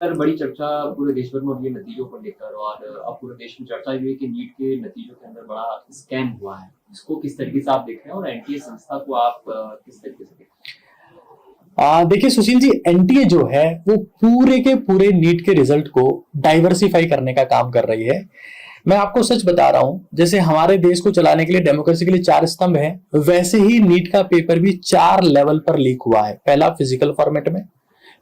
Sir बड़ी चर्चा पूरे देश भर में हो रही है नतीजों को लेकर और अब पूरे देश में चर्चा ये है कि नीट के नतीजों के अंदर बड़ा स्कैम हुआ है। इसको किस तरीके से आप देख रहे हैं और एनटीए संस्था को आप किस तरीके से देख रहे देखिए सुशील जी, एनटीए जो है वो पूरे के पूरे नीट के रिजल्ट को डाइवर्सिफाई करने का काम कर रही है। मैं आपको सच बता रहा हूं, जैसे हमारे देश को चलाने के लिए, डेमोक्रेसी के लिए 4 स्तंभ है, वैसे ही नीट का पेपर भी 4 लेवल पर लीक हुआ है। पहला फिजिकल फॉर्मेट में,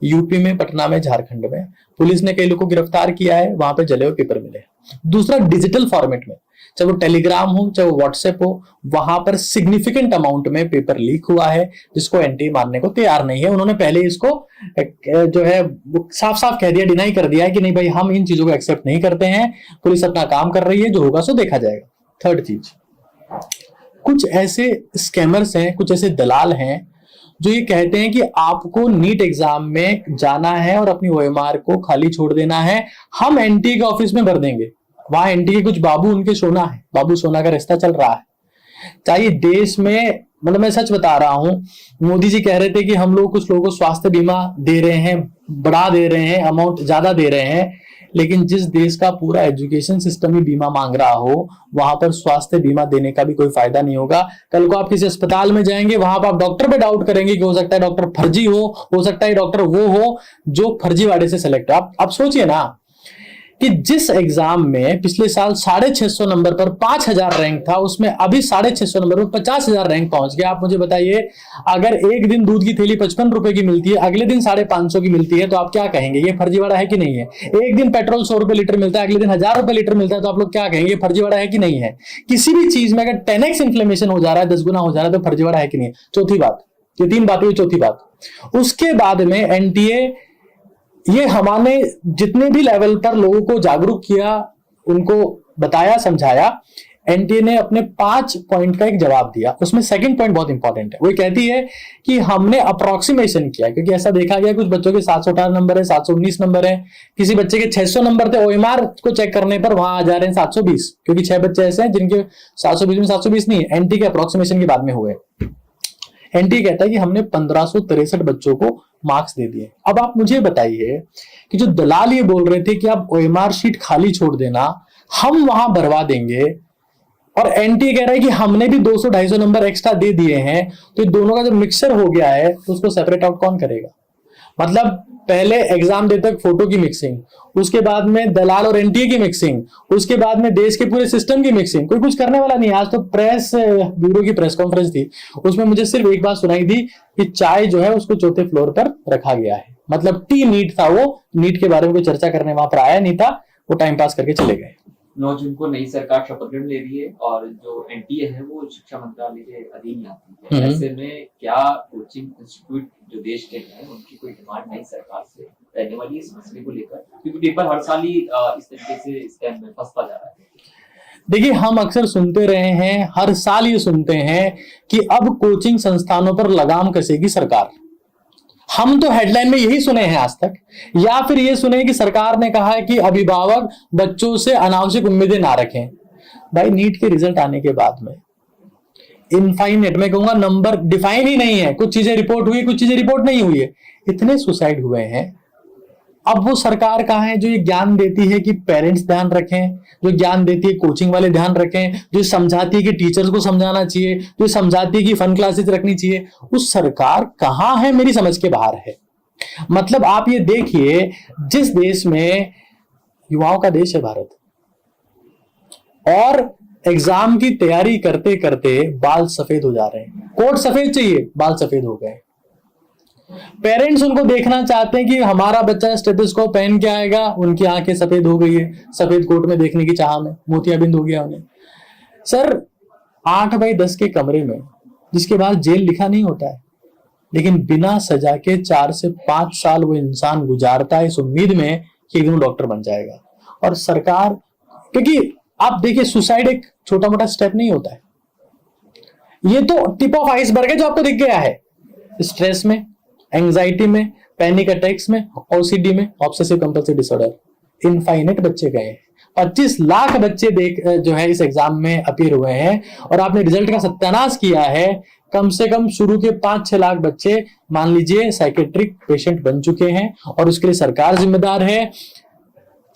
यूपी में, पटना में, झारखंड में पुलिस ने कई लोगों को गिरफ्तार किया है, वहां पे जले हुए पेपर मिले। दूसरा डिजिटल फॉर्मेट में, चाहे वो टेलीग्राम हो चाहे वो व्हाट्सएप हो, वहां पर सिग्निफिकेंट अमाउंट में पेपर लीक हुआ है, जिसको एनटीए मानने को तैयार नहीं है। उन्होंने पहले इसको जो है साफ साफ कह दिया, डिनाई कर दिया है कि नहीं भाई, हम इन चीजों को एक्सेप्ट नहीं करते हैं, पुलिस अपना काम कर रही है, जो होगा सो देखा जाएगा। थर्ड चीज, कुछ ऐसे स्कैमर्स हैं, कुछ ऐसे दलाल हैं जो ये कहते हैं कि आपको नीट एग्जाम में जाना है और अपनी ओएमआर को खाली छोड़ देना है, हम एनटीए के ऑफिस में भर देंगे। वहां एनटीए के कुछ बाबू, उनके सोना है, बाबू सोना का रिश्ता चल रहा है। चाहिए देश में, मतलब मैं सच बता रहा हूं, मोदी जी कह रहे थे कि हम लोग कुछ लोगों को स्वास्थ्य बीमा दे रहे हैं, बढ़ा दे रहे हैं, अमाउंट ज्यादा दे रहे हैं, लेकिन जिस देश का पूरा एजुकेशन सिस्टम ही बीमा मांग रहा हो, वहां पर स्वास्थ्य बीमा देने का भी कोई फायदा नहीं होगा। कल को आप किसी अस्पताल में जाएंगे, वहां पर आप डॉक्टर पे डाउट करेंगे कि हो सकता है डॉक्टर फर्जी हो सकता है डॉक्टर वो हो जो फर्जीवाड़े से सेलेक्ट हो। आप सोचिए ना कि जिस एग्जाम में पिछले साल 650 नंबर पर 5000 रैंक था, उसमें अभी 650 नंबर पर 50,000 रैंक पहुंच गया। आप मुझे बताइए, अगर एक दिन दूध की थैली 55 रुपए की मिलती है, अगले दिन 550 की मिलती है, तो आप क्या कहेंगे, ये फर्जीवाड़ा है कि नहीं है? एक दिन पेट्रोल 100 रुपए लीटर मिलता है, अगले दिन 1000 रुपए लीटर मिलता है, तो आप लोग क्या कहेंगे, फर्जीवाड़ा है कि नहीं है? किसी भी चीज में अगर 10x इन्फ्लेमेशन हो जा रहा है, 10 गुना हो जा रहा है, तो फर्जीवाड़ा है कि नहीं है? चौथी बात, ये 3 बातें हुई, चौथी बात, उसके बाद में एनटीए, ये हमारे जितने भी लेवल पर लोगों को जागरूक किया, उनको बताया, समझाया, एनटीए ने अपने 5 पॉइंट का एक जवाब दिया। उसमें सेकंड पॉइंट बहुत इंपॉर्टेंट है। वो कहती है कि हमने अप्रोक्सीमेशन किया, क्योंकि ऐसा देखा गया कुछ बच्चों के 718 नंबर है, 719 नंबर है, किसी बच्चे के 600 नंबर थे, ओएमआर को चेक करने पर वहां आ जा रहे हैं 720, क्योंकि 6 बच्चे ऐसे हैं जिनके 720 में 720 नहीं है, एनटी के अप्रोक्सीमेशन के बाद में हुए। एनटीए कहता है कि हमने 1563 बच्चों को मार्क्स दे दिए। अब आप मुझे बताइए कि जो दलाल ये बोल रहे थे कि आप ओएमआर शीट खाली छोड़ देना, हम वहां भरवा देंगे, और एनटीए कह रहा है कि हमने भी 200-250 नंबर एक्स्ट्रा दे दिए हैं, तो ये दोनों का जब मिक्सचर हो गया है तो उसको सेपरेट आउट कौन करेगा? मतलब पहले एग्जाम दे तक फोटो की मिक्सिंग, उसके बाद में दलाल और एनटीए की मिक्सिंग, उसके बाद में देश के पूरे सिस्टम की मिक्सिंग। कोई कुछ करने वाला नहीं। आज तो प्रेस ब्यूरो की प्रेस कॉन्फ्रेंस थी, उसमें मुझे सिर्फ एक बात सुनाई थी कि चाय जो है उसको चौथे फ्लोर पर रखा गया है। मतलब टी नीट था, वो नीट के बारे में कोई चर्चा करने वहां पर आया नहीं था, वो टाइम पास करके चले गए। 9 जून को नई सरकार शपथ ग्रहण ले रही है और जो एनटीए है वो शिक्षा मंत्रालय के अधीन आती है। ऐसे में क्या कोचिंग इंस्टीट्यूट जो देश के हैं उनकी कोई डिमांड नई सरकार से रहने वाली है इस मसले को लेकर? क्योंकि पेपर हर साल ही इस तरीके से स्कैम में फंसता जा रहा है। देखिए, हम अक्सर सुनते रहे हैं, हर साल ये सुनते हैं कि अब कोचिंग संस्थानों पर लगाम कसेगी सरकार। हम तो हेडलाइन में यही सुने हैं आज तक, या फिर ये सुने कि सरकार ने कहा है कि अभिभावक बच्चों से अनावश्यक उम्मीदें ना रखें। भाई, नीट के रिजल्ट आने के बाद में इनफाइनेट, मैं कहूंगा नंबर डिफाइन ही नहीं है। कुछ चीजें रिपोर्ट हुई, कुछ चीजें रिपोर्ट नहीं हुई है। इतने सुसाइड हुए हैं। अब वो सरकार कहां है जो ये ज्ञान देती है कि पेरेंट्स ध्यान रखें, जो ज्ञान देती है कोचिंग वाले ध्यान रखें, जो समझाती है कि टीचर्स को समझाना चाहिए, जो समझाती है कि फन क्लासेस रखनी चाहिए, उस सरकार कहां है? मेरी समझ के बाहर है। मतलब आप ये देखिए, जिस देश में युवाओं का देश है भारत, और एग्जाम की तैयारी करते करते बाल सफेद हो जा रहे हैं। कोट सफेद चाहिए, बाल सफेद हो गए। पेरेंट्स उनको देखना चाहते हैं कि हमारा बच्चा स्टेथोस्कोप पहन के आएगा, उनकी आंखें सफेद हो गई है, सफेद कोट में देखने की चाह में मोतियाबिंद हो गया उन्हें। सर, 8x10 के कमरे में, जिसके बाद जेल लिखा नहीं होता है, लेकिन बिना सजा के 4 से 5 साल वो इंसान गुजारता है इस उम्मीद में कि एक दिन डॉक्टर बन जाएगा। और सरकार, क्योंकि आप देखिए, सुसाइड एक छोटा मोटा स्टेप नहीं होता है, ये तो टिप ऑफ आइसबर्ग है जो आपको दिख गया है। स्ट्रेस में, एंजाइटी में, पैनिक अटैक्स में, ओसीडी में, ऑब्सेसिव कंपल्सिव डिसऑर्डर, इनफाइनेट बच्चे गए। 25 लाख बच्चे जो है इस एग्जाम में अपीयर हुए हैं, और आपने रिजल्ट का सत्यानाश किया है। कम से कम शुरू के 5-6 लाख बच्चे मान लीजिए साइकेट्रिक पेशेंट बन चुके हैं, और उसके लिए सरकार जिम्मेदार है।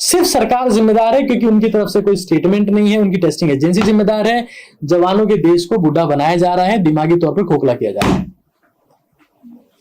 सिर्फ सरकार जिम्मेदार है क्योंकि उनकी तरफ से कोई स्टेटमेंट नहीं है, उनकी टेस्टिंग एजेंसी जिम्मेदार है। जवानों के देश को बूढ़ा बनाया जा रहा है, दिमागी तौर पर खोखला किया जा रहा है।